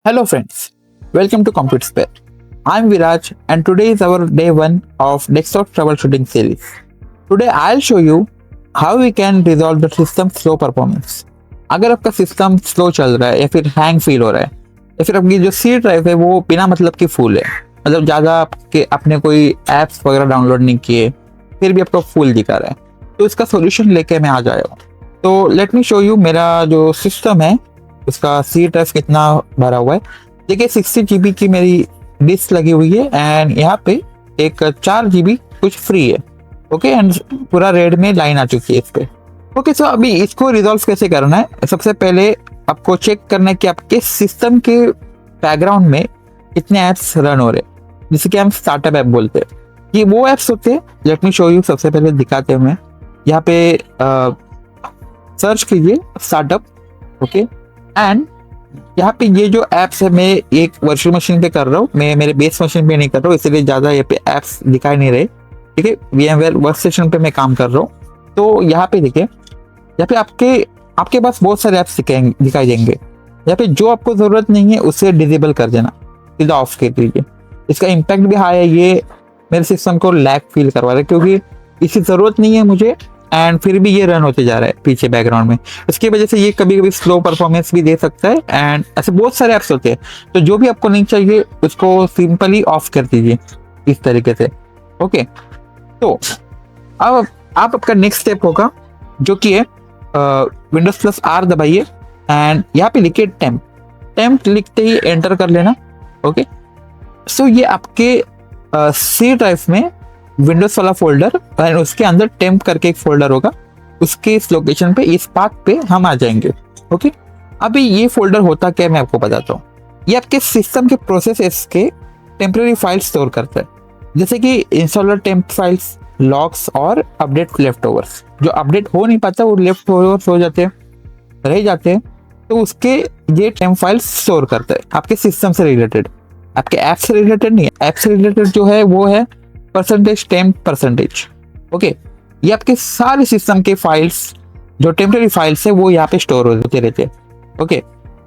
Hello friends, welcome to Compute Spare. I'm Viraj and today is our day 1 of desktop troubleshooting series. Today I'll show you how we can resolve the system slow performance. अगर आपका system slow चल रहा है या फिर hang feel हो रहा है या फिर आपकी जो सी ड्राइव है वो बिना मतलब की फुल है, मतलब ज़्यादा आपने कोई एप्स वगैरह डाउनलोड नहीं किए फिर भी आपको फुल दिखा रहा है, तो इसका सोल्यूशन लेके मैं आ जाया हूँ। तो लेट मी शो यू मेरा जो सिस्टम है उसका सी ड्राइव कितना भरा हुआ है। देखिए 60 GB की मेरी डिस्क लगी हुई है एंड यहाँ पे एक 4 GB कुछ फ्री है। ओके एंड पूरा रेड में लाइन आ चुकी है इस पे। ओके सो अभी इसको रिजॉल्व कैसे करना है, सबसे पहले आपको चेक करना है कि आपके सिस्टम के बैकग्राउंड में कितने ऐप्स रन हो रहे हैं, जिसे कि हम स्टार्टअप ऐप बोलते हैं। ये वो ऐप्स होते हैं, लेट मी शो यू। सबसे पहले दिखाते हैं, मैं यहाँ पे सर्च कीजिए स्टार्टअप। ओके एंड यहाँ पे ये जो ऐप्स है मैं एक वर्चुअल मशीन पे कर रहा हूँ, मैं मेरे बेस मशीन पे नहीं कर रहा हूँ, इसलिए ज़्यादा यहाँ पे ऐप्स दिखाई नहीं रहे। ठीक है, VMware वर्कस्टेशन पे मैं काम कर रहा हूँ। तो यहाँ पे देखिए, यहाँ पे आपके पास बहुत सारे ऐप्स दिखाई देंगे। यहाँ पे जो आपको ज़रूरत नहीं है उसे डिसेबल कर देना, सीधा ऑफ कर दीजिए। इसका इम्पैक्ट भी हाई है, ये मेरे सिस्टम को लैग फील करवा रहा है क्योंकि इसकी ज़रूरत नहीं है मुझे एंड फिर भी ये रन होते जा रहा है पीछे बैकग्राउंड में। इसकी वजह से ये कभी कभी स्लो परफॉर्मेंस भी दे सकता है एंड ऐसे बहुत सारे ऐप्स होते हैं। तो जो भी आपको नहीं चाहिए उसको सिंपली ऑफ कर दीजिए इस तरीके से। ओके, तो अब आपका नेक्स्ट स्टेप होगा जो कि है Windows+R दबाइए एंड यहाँ पे लिखिए टेम्प लिखते ही एंटर कर लेना। ओके सो ये आपके सी ड्राइव में विंडोज वाला फोल्डर और उसके अंदर टेम्प करके एक फोल्डर होगा, उसके इस लोकेशन पे इस पाथ पे हम आ जाएंगे। ओके अभी ये फोल्डर होता क्या है मैं आपको बताता हूँ। ये आपके सिस्टम के प्रोसेसेस के टेम्पररी फाइल्स स्टोर करता है, जैसे कि इंस्टॉलर टेम्प फाइल्स, लॉग्स और अपडेट लेफ्ट ओवर्स। जो अपडेट हो नहीं पाता वो लेफ्ट ओवर्स हो जाते हैं, रह जाते हैं, तो उसके ये टेम्प फाइल्स स्टोर करता है आपके सिस्टम से रिलेटेड, आपके ऐप से रिलेटेड नहीं है। ऐप से रिलेटेड जो है वो है %temp%। ओके ये आपके सारे सिस्टम के फाइल्स जो टेम्पररी फाइल्स है वो यहाँ पे स्टोर होते रहते हैं। ओके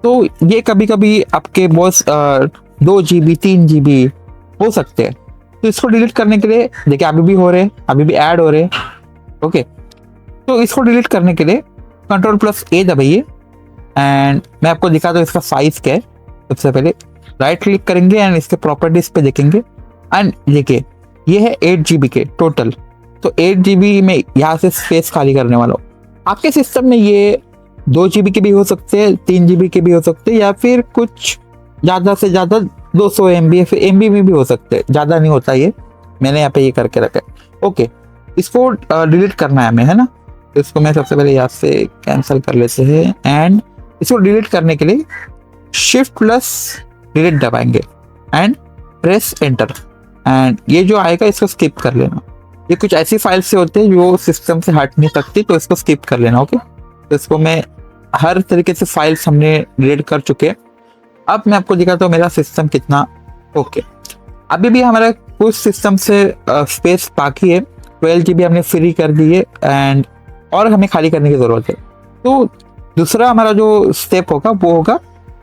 तो ये कभी कभी आपके बॉस 2 GB 3 GB हो सकते हैं, तो इसको डिलीट करने के लिए देखिए अभी भी हो रहे हैं, अभी भी ऐड हो रहे हैं। ओके तो इसको डिलीट करने के लिए Ctrl+A दबाइए एंड मैं आपको दिखाता हूँ इसका साइज क्या है। सबसे पहले राइट क्लिक करेंगे एंड इसके प्रॉपर्टीज पे देखेंगे एंड देखिए ये है 8 GB के टोटल। तो 8 GB में यहाँ से स्पेस खाली करने वाला हूँ। आपके सिस्टम में ये 2 GB के भी हो सकते हैं, 3 GB के भी हो सकते हैं, या फिर कुछ ज़्यादा से ज़्यादा 200 MB या फिर MB में भी हो सकते हैं, ज़्यादा नहीं होता ये, मैंने यहाँ पे ये करके रखा है। ओके इसको डिलीट करना है हमें, है ना। इसको मैं सबसे पहले यहाँ से कैंसिल कर लेते हैं एंड इसको डिलीट करने के लिए Shift+Delete दबाएंगे एंड प्रेस एंटर एंड ये जो आएगा इसको स्किप कर लेना। ये कुछ ऐसी फाइल से होते हैं जो सिस्टम से हट नहीं सकती, तो इसको स्किप कर लेना। ओके तो इसको मैं हर तरीके से फाइल्स हमने डिलीट कर चुके हैं। अब मैं आपको दिखाता हूँ मेरा सिस्टम कितना ओके। अभी भी हमारा कुछ सिस्टम से स्पेस बाकी है, 12 GB हमने फ्री कर दी है एंड और हमें खाली करने की ज़रूरत है। तो दूसरा हमारा जो स्टेप होगा वो होगा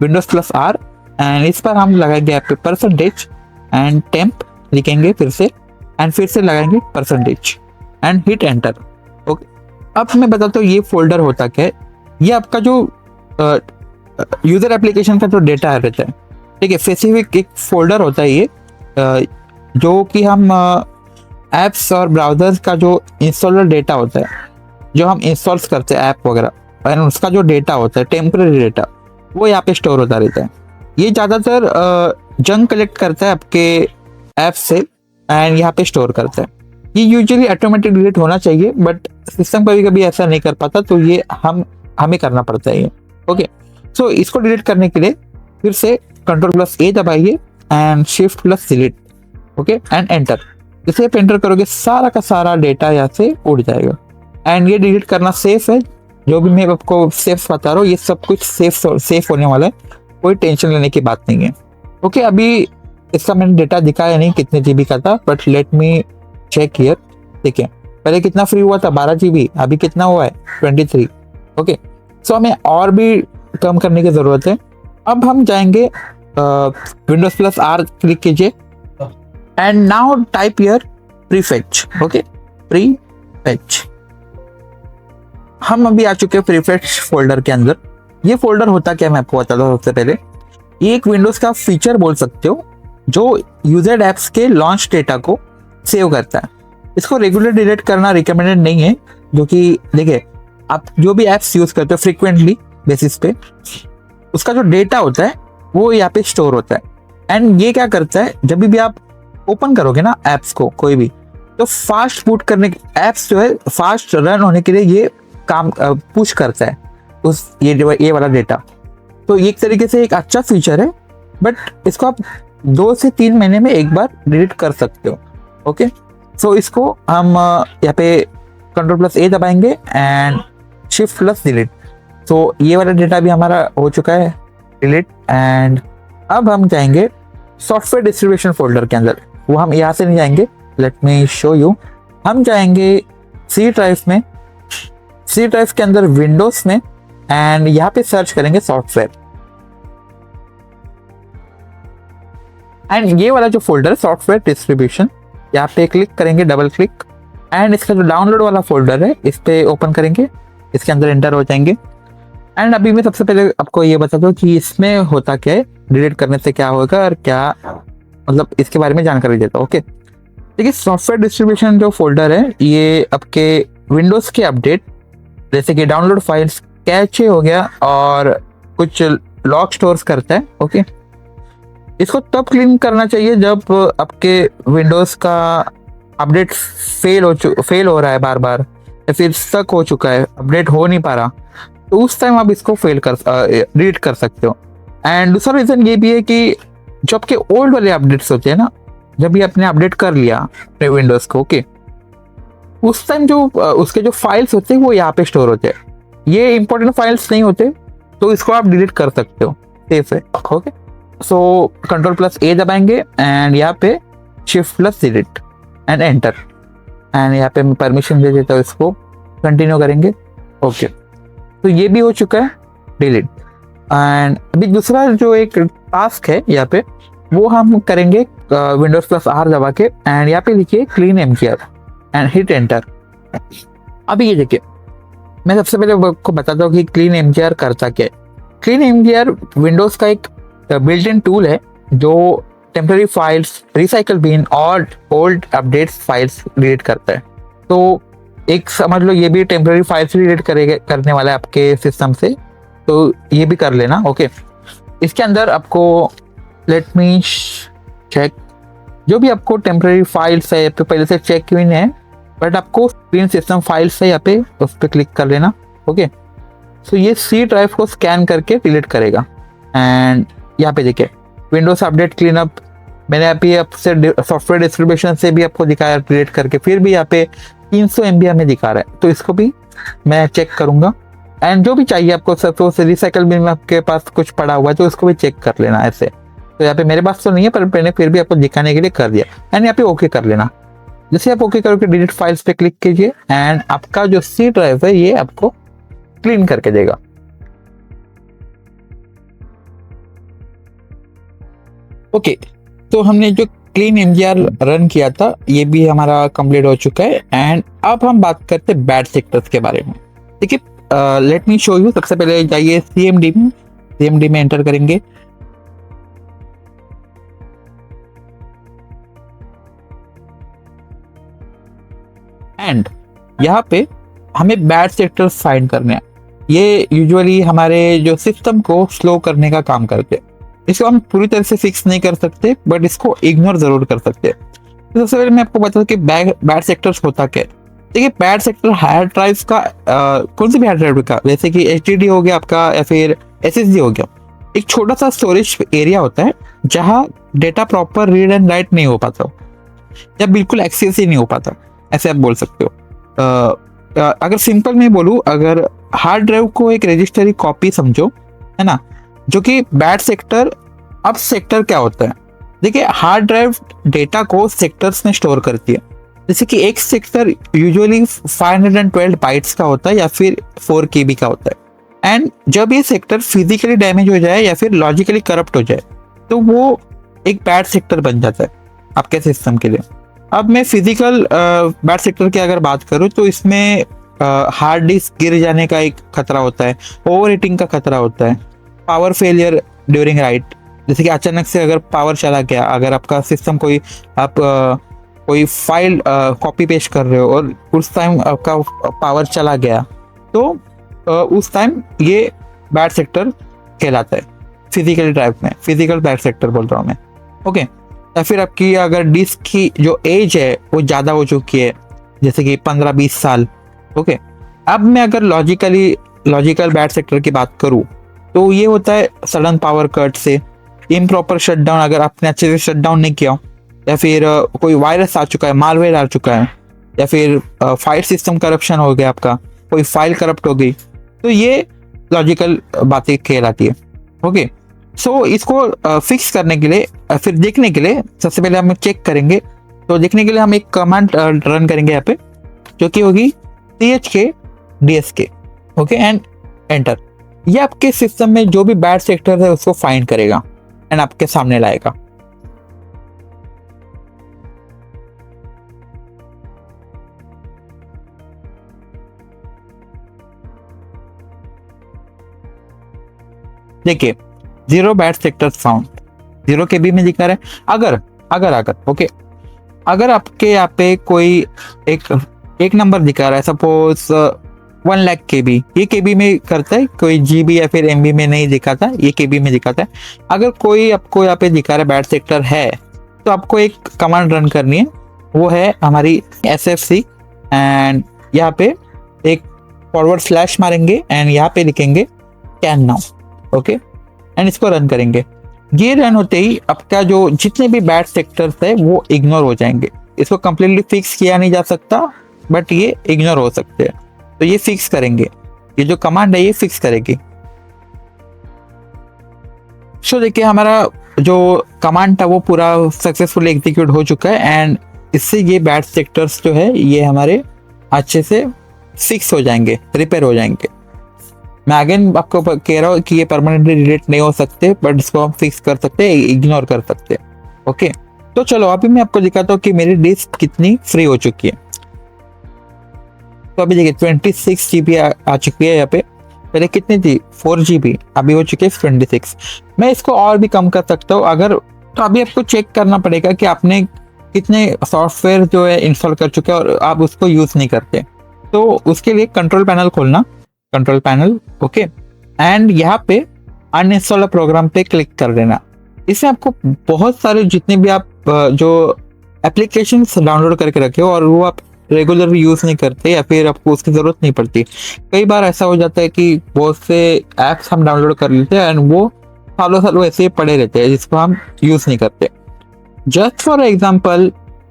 Windows+R एंड इस पर हम लगाएंगे यहाँ पे % एंड टेम्प लिखेंगे फिर से लगाएंगे % एंड हिट एंटर। ओके अब मैं बताता हूँ ये फोल्डर होता क्या है। ये आपका जो यूजर एप्लीकेशन का जो डेटा रहता है, ठीक है, स्पेसिफिक एक फोल्डर होता है ये, जो कि हम ऐप्स और ब्राउजर्स का जो इंस्टॉलर डेटा होता है, जो हम इंस्टॉल्स करते हैं ऐप वगैरह, और उसका जो डेटा होता है टेम्पररी डेटा, वो यहाँ पे स्टोर होता रहता है। ये ज़्यादातर जंक कलेक्ट करता है आपके ऐप से एंड यहाँ पे स्टोर करता है। ये यूजुअली ऑटोमेटिक डिलीट होना चाहिए बट सिस्टम कभी कभी ऐसा नहीं कर पाता, तो ये हमें करना पड़ता है ये। ओके सो इसको डिलीट करने के लिए फिर से Ctrl+A दबाइए and Shift+Delete। Okay and enter. जैसे आप एंटर करोगे सारा का सारा डेटा यहाँ से उड़ जाएगा एंड ये डिलीट करना सेफ है। जो भी मैं आपको सेफ बता रहा हूँ ये सब कुछ सेफ होने वाला है, कोई टेंशन लेने की बात नहीं है। ओके अभी इसका मैंने डेटा दिखाया नहीं कितने GB का था, but let me check here. देखिए पहले कितना फ्री हुआ था 12 GB, अभी कितना हुआ है 23। ओके सो हमें और भी कम करने की ज़रूरत है। अब हम जाएंगे विंडोज प्लस आर क्लिक कीजिए and now type here prefetch. Okay, prefetch. हम अभी आ चुके हैं प्रीफेच फोल्डर के अंदर. ये फोल्डर होता क्या मैं आपको बताता हूँ. सबसे पहले ये एक विंडोज का फीचर बोल सकते हो जो यूजर एप्स के लॉन्च डेटा को सेव करता है. इसको रेगुलर डिलीट करना रिकमेंडेड नहीं है, जो कि देखिए आप जो भी एप्स यूज करते हो फ्रिक्वेंटली बेसिस पे, उसका जो डेटा होता है वो यहाँ पे स्टोर होता है. एंड ये क्या करता है, जब भी आप ओपन करोगे ना एप्स को कोई भी, तो फास्ट बूट करने एप्स जो है फास्ट रन होने के लिए ये काम पुश करता है उस ये वाला डेटा. तो ये एक तरीके से एक अच्छा फीचर है, बट इसको आप 2 से 3 महीने में एक बार डिलीट कर सकते हो. ओके, सो इसको हम यहाँ पे Ctrl+A दबाएंगे एंड Shift+ डिलीट. सो ये वाला डेटा भी हमारा हो चुका है डिलीट. एंड अब हम जाएंगे सॉफ्टवेयर डिस्ट्रीब्यूशन फोल्डर के अंदर. वो हम यहाँ से नहीं जाएंगे, लेट मी शो यू. हम जाएंगे सी ड्राइव में, सी ड्राइव के अंदर विंडोज में, एंड यहाँ पे सर्च करेंगे सॉफ्टवेयर. एंड ये वाला जो फोल्डर है सॉफ्टवेयर डिस्ट्रीब्यूशन, यहाँ पे क्लिक करेंगे, डबल क्लिक, एंड इसका जो डाउनलोड वाला फोल्डर है इस पे ओपन करेंगे. इसके अंदर एंटर हो जाएंगे. एंड अभी मैं सबसे पहले आपको ये बता दूं कि इसमें होता क्या है, डिलीट करने से क्या होगा और क्या, मतलब इसके बारे में जानकारी देता हूँ. ओके, देखिए सॉफ्टवेयर डिस्ट्रीब्यूशन जो फोल्डर है ये आपके विंडोज के अपडेट जैसे कि डाउनलोड फाइल्स, कैचे हो गया और कुछ लॉग स्टोर्स करता है. ओके, इसको तब क्लीन करना चाहिए जब आपके विंडोज का अपडेट फेल हो रहा है बार बार, या फिर स्टक हो चुका है, अपडेट हो नहीं पा रहा, तो उस टाइम आप इसको डिलीट कर सकते हो. एंड दूसरा रीजन ये भी है कि जो आपके ओल्ड वाले अपडेट्स होते हैं ना, जब भी आपने अपडेट कर लिया अपने विंडोज को, ओके, उस टाइम जो उसके जो फाइल्स होते हैं वो यहाँ पे स्टोर होते हैं. ये इंपॉर्टेंट फाइल्स नहीं होते, तो इसको आप डिलीट कर सकते हो, सेफ है. ओके, सो Ctrl+A दबाएंगे एंड यहाँ पे Shift+ delete and enter. And यहाँ पे मैं परमिशन दे देता हूँ, इसको कंटिन्यू करेंगे. ओके, तो ये भी हो चुका है डिलीट. एंड अभी दूसरा जो एक टास्क है यहाँ पे, वो हम करेंगे Windows+R दबा के, एंड यहाँ पे लिखिए clean MGR and hit enter. अभी ये देखिए, मैं सबसे पहले आपको बताता हूँ कि क्लीन MGR करता क्या है. क्लीन MGR विंडोज का एक बिल्ट इन टूल है जो टेम्पररी फाइल्स, रिसाइकल बिन और ओल्ड अपडेट्स फाइल्स डिलीट करता है. तो एक समझ लो ये भी टेम्पररी फाइल्स डिलीट करने वाला है आपके सिस्टम से, तो ये भी कर लेना. ओके, इसके अंदर आपको लेट मी चेक, जो भी आपको टेम्पररी फाइल्स है तो पहले से चेक इन है, बट आपको क्लीन सिस्टम फाइल्स है यहाँ पे, उस पर क्लिक कर लेना. ओके, सो ये सी ड्राइव को स्कैन करके डिलीट करेगा. एंड यहाँ पे देखिए विंडोज अपडेट क्लीनअप, मैंने अभी आपसे सॉफ्टवेयर डिस्ट्रीब्यूशन से भी आपको दिखाया डिलीट करके, फिर भी यहाँ पे 300 MB में दिखा रहा है, तो इसको भी मैं चेक करूंगा. एंड जो भी चाहिए आपको, सपोज रिसाइकल बिन में आपके पास कुछ पड़ा हुआ है तो उसको भी चेक कर लेना ऐसे. तो यहाँ पे मेरे पास तो नहीं है, पर मैंने फिर भी आपको दिखाने के लिए कर दिया. एंड यहाँ पे ओके कर लेना. जैसे आप ओके करके डिलीट फाइल्स पे क्लिक कीजिए एंड आपका जो सी ड्राइव है ये आपको क्लीन करके देगा. ओके, तो हमने जो क्लीन MGR रन किया था ये भी हमारा कंप्लीट हो चुका है. एंड अब हम बात करते हैं बैड सेक्टर्स के बारे में. देखिए लेट मी शो यू. सबसे पहले जाइए CMD में एंटर करेंगे. एंड यहाँ पे हमें बैड सेक्टर्स फाइंड करने हैं. ये यूजुअली हमारे जो सिस्टम को स्लो करने का काम करते हैं. इसको हम पूरी तरह से फिक्स नहीं कर सकते, बट इसको इग्नोर जरूर कर सकते हैं. तो सबसे पहले मैं आपको बता दूं कि बैड सेक्टर्स होता क्या है. देखिए बैड सेक्टर हार्ड ड्राइव का कौन सी भी हार्ड ड्राइव का, जैसे कि HDD हो गया आपका या फिर SSD हो गया, एक छोटा सा स्टोरेज एरिया होता है जहाँ data proper read and right नहीं हो पाता या बिल्कुल एक्सेस ही नहीं हो पाता, ऐसे आप बोल सकते हो. अगर सिंपल में बोलूँ, अगर हार्ड ड्राइव को एक रजिस्टरी कॉपी समझो, है ना, जो कि बैड सेक्टर. अब सेक्टर क्या होता है, देखिए हार्ड ड्राइव डेटा को सेक्टर्स में स्टोर करती है. जैसे कि एक सेक्टर यूजुअली 512 बाइट्स का होता है या फिर 4 KB का होता है. एंड जब ये सेक्टर फिजिकली डैमेज हो जाए या फिर लॉजिकली करप्ट हो जाए, तो वो एक बैड सेक्टर बन जाता है आपके सिस्टम के लिए। अब मैं फिजिकल बैड सेक्टर की अगर बात करूँ तो इसमें हार्ड डिस्क गिर जाने का एक खतरा होता है, ओवर हीटिंग का खतरा होता है, पावर फेलियर ड्यूरिंग राइट, जैसे कि अचानक से अगर पावर चला गया, अगर आपका सिस्टम कोई फाइल कॉपी पेस्ट कर रहे हो और उस टाइम आपका पावर चला गया, तो उस टाइम ये बैड सेक्टर कहलाता है फिजिकल ड्राइव में, फिजिकल बैड सेक्टर बोल रहा हूँ मैं। ओके, या फिर आपकी अगर डिस्क की जो एज है वो ज़्यादा हो चुकी है, जैसे कि 15-20 साल। ओके, अब मैं अगर लॉजिकल बैड सेक्टर की बात करूँ तो ये होता है सडन पावर कट से, इम्प्रॉपर शटडाउन, अगर आपने अच्छे से शटडाउन नहीं किया, या फिर कोई वायरस आ चुका है, मालवेयर आ चुका है, या फिर फाइल सिस्टम करप्शन हो गया आपका, कोई फाइल करप्ट हो गई, तो ये लॉजिकल बातें कहलाती है। ओके, सो इसको फिक्स करने के लिए, फिर देखने के लिए सबसे पहले हम चेक करेंगे। तो देखने के लिए हम एक कमांड रन करेंगे यहाँ पे, जो कि होगी chk dsk। Okay, and enter. ये आपके सिस्टम में जो भी बैड सेक्टर है उसको फाइंड करेगा एंड आपके सामने लाएगा। देखिए, 0 बैड सेक्टर फाउंड, 0 KB में दिखा रहा है। अगर ओके, अगर आपके यहाँ पे कोई एक नंबर दिखा रहा है, सपोज 1 लाख KB, ये KB में करता है, कोई GB या फिर MB में नहीं दिखाता, ये KB में दिखाता है। अगर कोई आपको यहाँ पे दिखा रहा है बैड सेक्टर है, तो आपको एक कमांड रन करनी है, वो है हमारी SFC, एंड यहाँ पे एक / मारेंगे एंड यहाँ पे लिखेंगे कैन नाउ। ओके, एंड इसको रन करेंगे। ये रन होते ही आपका जो जितने भी बैड सेक्टर्स है वो इग्नोर हो जाएंगे। इसको कंप्लीटली फिक्स किया नहीं जा सकता, बट ये इग्नोर हो सकते हैं, तो ये फिक्स करेंगे, ये जो कमांड है ये फिक्स करेगी। सो देखिए, हमारा जो कमांड था वो पूरा सक्सेसफुली एग्जीक्यूट हो चुका है, एंड इससे ये बैड सेक्टर्स जो है ये हमारे अच्छे से फिक्स हो जाएंगे, रिपेयर हो जाएंगे। मैं अगेन आपको कह रहा हूँ कि ये परमानेंटली डिलीट नहीं हो सकते, बट इसको हम फिक्स कर सकते हैं, इग्नोर कर सकते हैं। ओके, तो चलो अभी मैं आपको दिखाता हूँ कि मेरी डिस्क कितनी फ्री हो चुकी है। तो अभी देखिए 26 GB आ चुकी है यहाँ पे, पहले कितनी थी 4 GB, अभी हो चुकी है 26। मैं इसको और भी कम कर सकता हूँ अगर, तो अभी आपको चेक करना पड़ेगा कि आपने कितने सॉफ्टवेयर जो है इंस्टॉल कर चुके हैं और आप उसको यूज नहीं करते। तो उसके लिए कंट्रोल पैनल खोलना, कंट्रोल पैनल। ओके, एंड यहाँ पे अनइंस्टॉल प्रोग्राम पे क्लिक कर देना। इसमें आपको बहुत सारे जितने भी आप जो एप्लीकेशंस डाउनलोड करके रखे हो और वो आप रेगुलर यूज नहीं करते या फिर आपको उसकी जरूरत नहीं पड़ती, कई बार ऐसा हो जाता है कि बहुत से ऐप्स हम डाउनलोड कर लेते हैं एंड वो सालों ऐसे ही पड़े रहते हैं जिसको हम यूज नहीं करते। Just for example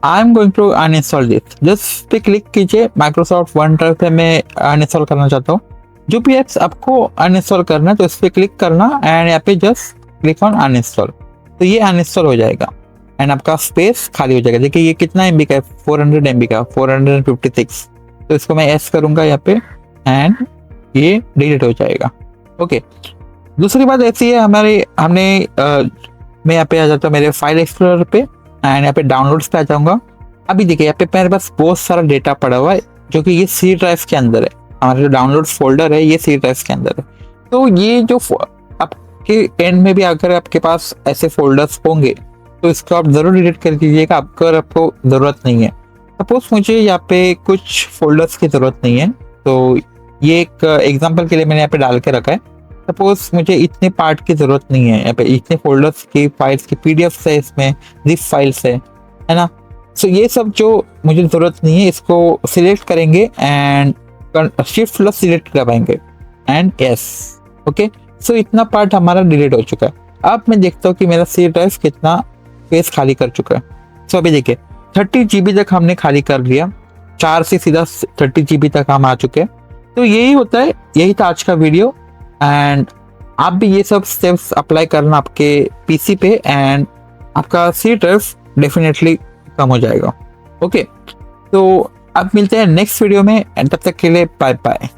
I am going to uninstall this, just पे क्लिक कीजिए, माइक्रोसॉफ्ट वन ड्राइव पे मैं अनइंस्टॉल करना चाहता हूँ। जो भी एप्स आपको अनइंस्टॉल करना है तो इस पर क्लिक करना एंड यहाँ पे जस्ट क्लिक ऑन अनइंस्टॉल, तो ये अनइंस्टॉल हो जाएगा एंड आपका स्पेस खाली हो जाएगा। देखिए ये कितना MB का है, 400 MB का, 456। तो इसको मैं S करूंगा यहाँ पे एंड ये डिलीट हो जाएगा। ओके, दूसरी बात ऐसी है मैं यहाँ पे आ जाता हूँ मेरे फाइल एक्सप्लोरर पे एंड यहाँ पे डाउनलोड्स पे आ जाऊंगा। अभी देखिए यहाँ पे मेरे पास बहुत सारा डेटा पड़ा हुआ है जो कि ये C ड्राइव के अंदर है, हमारा जो डाउनलोड फोल्डर है ये C ड्राइव के अंदर है। तो ये जो आपके एंड में भी अगर आपके पास ऐसे फोल्डर्स होंगे तो इसको आप जरूर डिलीट कर दीजिएगा अगर आपको जरूरत नहीं है। सपोज मुझे यहाँ पे कुछ फोल्डर्स की जरूरत नहीं है, तो ये एक एग्जांपल के लिए मैंने यहाँ पे डाल के रखा है। सपोज मुझे इतने पार्ट की जरूरत नहीं है, यहाँ पे इतने फोल्डर्स की फाइल्स की PDF है, इसमें जिप फाइल्स है ना। सो ये सब जो मुझे जरूरत नहीं है इसको सिलेक्ट करेंगे एंड Shift+ सिलेक्ट करवाएंगे एंड यस। ओके, सो इतना पार्ट हमारा डिलीट हो चुका है। अब मैं देखता हूँ कि मेरा C ड्राइव कितना स्पेस खाली कर चुका है। सो अभी देखिए 30 GB तक हमने खाली कर लिया, 4 से सीधा 30 GB तक हम आ चुके हैं। तो यही होता है, यही था आज का वीडियो एंड आप भी ये सब स्टेप्स अप्लाई करना आपके PC पे एंड आपका C ड्राइव डेफिनेटली कम हो जाएगा। ओके, तो अब मिलते हैं नेक्स्ट वीडियो में एंड तब तक के लिए बाय बाय।